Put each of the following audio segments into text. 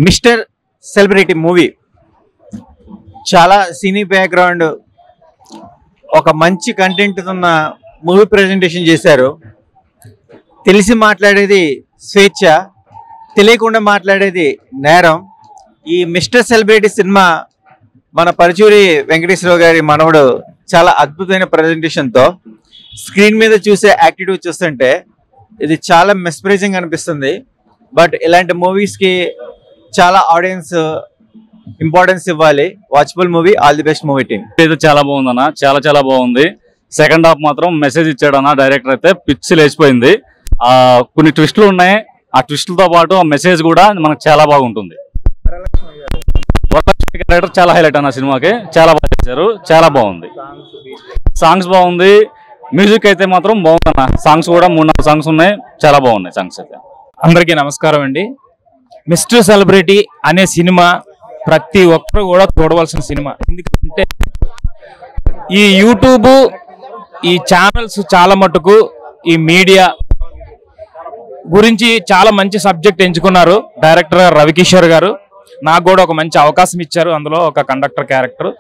Mister celebrity movie చాలా cine background, ఒక మంచి కంటెంట్ ఉన్న మూవీ ప్రెజెంటేషన్ చేశారు. తెలిసి మాట్లాడేది స్వేచ్ఛ, తెలియకుండా మాట్లాడేది నేరం. ఈ మిస్టర్ సెలబ్రిటీ సినిమా మన పరుచూరి వెంకటేశ్వరరావు గారి మనవడు చాలా అద్భుతమైన ప్రెజెంటేషన్తో స్క్రీన్ మీద చూసే యాక్టిట్యూడ్ చూస్తుంటే ఇది చాలా మెస్పరైజింగ్ అనిపిస్తుంది. బట్ ఇలాంటి మూవీస్కి చాలా ఆడియన్స్ ఇంపార్టెన్స్ ఇవ్వాలి. Watchable movie. All the best movie team. ఇది చాలా బాగుందన్న, చాలా చాలా బాగుంది. సెకండ్ హాఫ్ మాత్రం మెసేజ్ ఇచ్చాడన్న డైరెక్టర్, అయితే పిచ్చి లేచిపోయింది. కొన్ని ట్విస్టులు ఉన్నాయి, ఆ ట్విస్టులతో పాటు ఆ మెసేజ్ కూడా మనకు చాలా బాగుంటుంది. వరలక్ష్మి క్యారెక్టర్ చాలా హైలైట్ అన్న సినిమాకి, చాలా బాగా చేశారు, చాలా బాగుంది. సాంగ్స్ బాగుంది, మ్యూజిక్ అయితే మాత్రం బాగుందన్న. సాంగ్స్ కూడా 3-4 సాంగ్స్ ఉన్నాయి, చాలా బాగున్నాయి సాంగ్స్ అయితే. అందరికీ నమస్కారం అండి. మిస్టర్ సెలబ్రిటీ అనే సినిమా ప్రతి ఒక్కరు కూడా చూడవలసిన సినిమా. ఎందుకంటే ఈ యూట్యూబ్, ఈ ఛానల్స్ చాలా మటుకు ఈ మీడియా గురించి చాలా మంచి సబ్జెక్ట్ ఎంచుకున్నారు డైరెక్టర్ రవికిషోర్ గారు. నాకు కూడా ఒక మంచి అవకాశం ఇచ్చారు అందులో ఒక కండక్టర్ క్యారెక్టర్.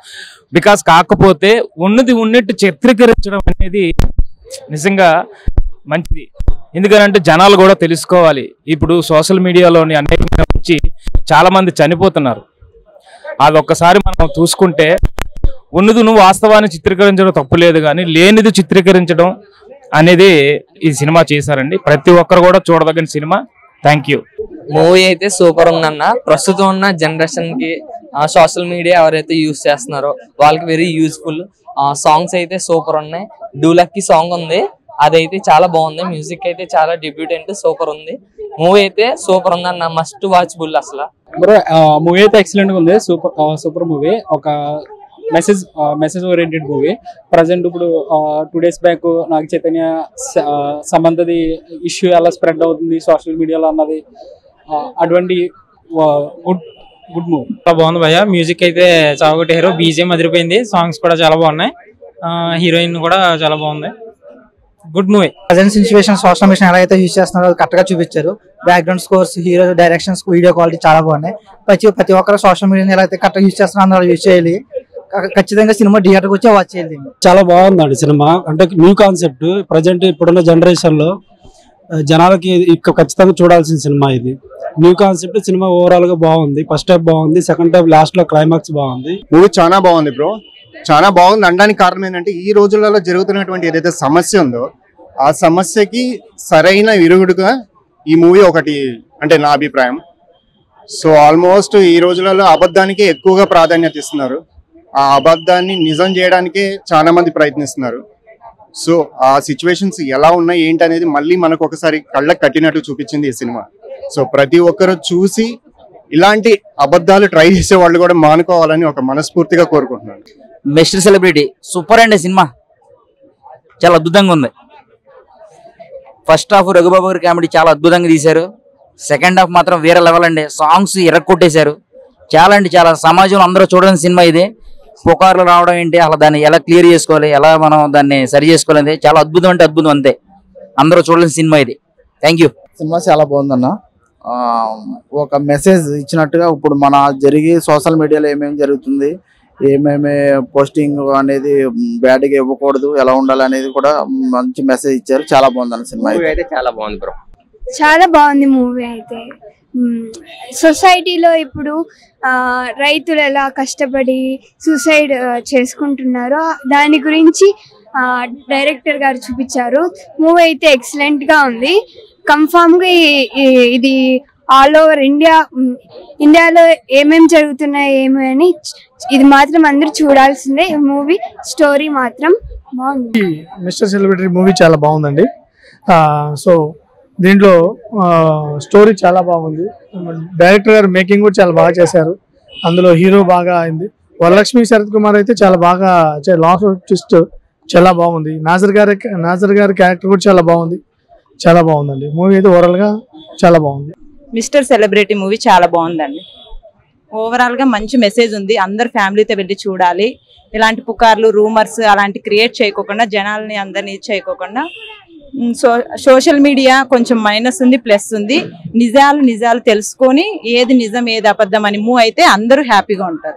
బికాస్ కాకపోతే ఉన్నట్టు చిత్రీకరించడం అనేది నిజంగా మంచిది. ఎందుకంటే జనాలు కూడా తెలుసుకోవాలి. ఇప్పుడు సోషల్ మీడియాలోని అనేక వచ్చి చాలా మంది చనిపోతున్నారు. అది ఒక్కసారి మనం చూసుకుంటే ఉన్నది వాస్తవాన్ని చిత్రీకరించడం తప్పులేదు, కానీ లేనిది చిత్రీకరించడం అనేది ఈ సినిమా చేశారండి. ప్రతి ఒక్కరు కూడా చూడదగిన సినిమా. Thank you. మూవీ అయితే సూపర్ ఉందన్న. ప్రస్తుతం ఉన్న జనరేషన్ కి సోషల్ మీడియా ఎవరైతే యూజ్ చేస్తున్నారో వాళ్ళకి వెరీ యూజ్ఫుల్. సాంగ్స్ అయితే సూపర్ ఉన్నాయి. డూలక్కి సాంగ్ ఉంది, అదైతే చాలా బాగుంది. మ్యూజిక్ అయితే చాలా డెబ్యూటెంట్, సూపర్ ఉంది. మూవీ అయితే సూపర్ ఉందన్న, మస్ట్ వాచబుల్. అసలు మూవీ అయితే ఎక్సలెంట్ గా ఉంది. Super movie. ఒక మెసేజ్ ఓరియంటెడ్ మూవీ. ప్రజెంట్ ఇప్పుడు 2 days back Naga Chaitanya సమంతది issue ఎలా స్ప్రెడ్ అవుతుంది సోషల్ మీడియాలో అన్నది, అటువంటి గుడ్ మూవీ. బాగుంది భయ్య. మ్యూజిక్ అయితే చాలా కొట్టారు, బీజిఎం అదిరిపోయింది, సాంగ్స్ కూడా చాలా బాగున్నాయి, హీరోయిన్ కూడా చాలా బాగుంది. Good movie. Present situation social media ఎలా అయితే యూజ్ చేస్తున్నారో కరెక్ట్ గా చూపించారు. Background scores, hero directions, video quality చాలా బాగున్నాయి. ప్రతి ఒక్కరు సోషల్ మీడియాని ఎలా అయితే కరెక్ట్ యూజ్ చేస్తున్నారో అందరూ యూజ్ చేయాలి. ఖచ్చితంగా సినిమా థియేటర్కి వచ్చి వాచ్ చేయాలి. చాలా బాగుందండి సినిమా. అంటే న్యూ కాన్సెప్ట్. ప్రజెంట్ ఇప్పుడున్న జనరేషన్ లో జనాలకి ఖచ్చితంగా చూడాల్సిన సినిమా ఇది. New concept. సినిమా ఓవరాల్ గా బాగుంది. ఫస్ట్ హాఫ్ బాగుంది, సెకండ్ హాఫ్ లాస్ట్ లో క్లైమాక్స్ బాగుంది. మూవీ చాలా బాగుంది బ్రో, చాలా బాగుంది. అనడానికి కారణం ఏంటంటే ఈ రోజులలో జరుగుతున్నటువంటి ఏదైతే సమస్య ఉందో ఆ సమస్యకి సరైన విరుగుడుగా ఈ మూవీ ఒకటి అంటే నా అభిప్రాయం. సో ఆల్మోస్ట్ ఈ రోజులలో అబద్ధానికి ఎక్కువగా ప్రాధాన్యత ఇస్తున్నారు. ఆ అబద్ధాన్ని నిజం చేయడానికే చాలా మంది ప్రయత్నిస్తున్నారు. సో ఆ సిచ్యువేషన్స్ ఎలా ఉన్నాయి ఏంటి అనేది మళ్ళీ మనకు ఒకసారి కళ్ళకు కట్టినట్టు చూపించింది ఈ సినిమా. సో ప్రతి ఒక్కరు చూసి ఇలాంటి అబద్ధాలు ట్రై చేసే వాళ్ళు కూడా మానుకోవాలని ఒక మనస్ఫూర్తిగా కోరుకుంటున్నాను. మిస్టర్ సెలబ్రిటీ సూపర్ అండి. సినిమా చాలా అద్భుతంగా ఉంది. ఫస్ట్ హాఫ్ రఘుబాబు గారి కామెడీ చాలా అద్భుతంగా తీశారు. సెకండ్ హాఫ్ మాత్రం వేరే లెవెల్ అండి. సాంగ్స్ ఎర్రకొట్టేశారు. చాలా అండి, చాలా సమాజంలో అందరూ చూడని సినిమా ఇది. పుకార్లు రావడం ఏంటి, అలా దాన్ని ఎలా క్లియర్ చేసుకోవాలి, ఎలా మనం దాన్ని సరి చేసుకోవాలి, చాలా అద్భుతం అంటే అద్భుతం అంతే. అందరూ చూడలేని సినిమా ఇది. Thank you. సినిమా చాలా బాగుందన్న. ఒక మెసేజ్ ఇచ్చినట్టుగా ఇప్పుడు మన జరిగి సోషల్ మీడియాలో ఏమేమి జరుగుతుంది, ఏమేమి పోస్టింగ్ అనేది బ్యాడ్గా ఇవ్వకూడదు, ఎలా ఉండాలి అనేది కూడా మంచి మెసేజ్ ఇచ్చారు. చాలా బాగుందన్న సినిమా అయితే. చాలా బాగుంది బ్రో. చాలా బాగుంది మూవీ అయితే. సొసైటీలో ఇప్పుడు రైతులు ఎలా కష్టపడి సూసైడ్ చేసుకుంటున్నారో దాని గురించి డైరెక్టర్ గారు చూపించారు. మూవీ అయితే ఎక్సలెంట్ గా ఉంది. కన్ఫామ్ గా ఇది ఆల్ ఓవర్ ఇండియాలో ఏమేమి జరుగుతున్నాయి ఏమి అని ఇది మాత్రం అందరూ చూడాల్సిందే. మూవీ స్టోరీ మాత్రం బాగుంది. మిస్టర్ సెలబ్రిటీ మూవీ చాలా బాగుందండి. సో దీంట్లో స్టోరీ చాలా బాగుంది. డైరెక్టర్ గారు మేకింగ్ కూడా చాలా బాగా చేశారు. అందులో హీరో బాగా అయింది. వరలక్ష్మి శరత్ కుమార్ అయితే చాలా బాగా లాస్ట్ ట్విస్ట్ చాలా బాగుంది. నాజర్ గారి క్యారెక్టర్ కూడా చాలా బాగుంది. చాలా బాగుందండి మూవీ అయితే ఓవరాల్ గా చాలా బాగుంది. మిస్టర్ సెలబ్రిటీ మూవీ చాలా బాగుందండి. ఓవరాల్ గా మంచి మెసేజ్ ఉంది. అందరు ఫ్యామిలీతో వెళ్ళి చూడాలి. ఇలాంటి పుకార్లు, రూమర్స్ అలాంటి క్రియేట్ చేయకోకుండా, జనాల్ని అందరినీ చేయకోకుండా సోషల్ మీడియా కొంచెం మైనస్ ఉంది, ప్లస్ ఉంది. నిజాలు తెలుసుకొని ఏది నిజం ఏది అబద్ధం అని మూవ్ అయితే అందరూ హ్యాపీగా ఉంటారు.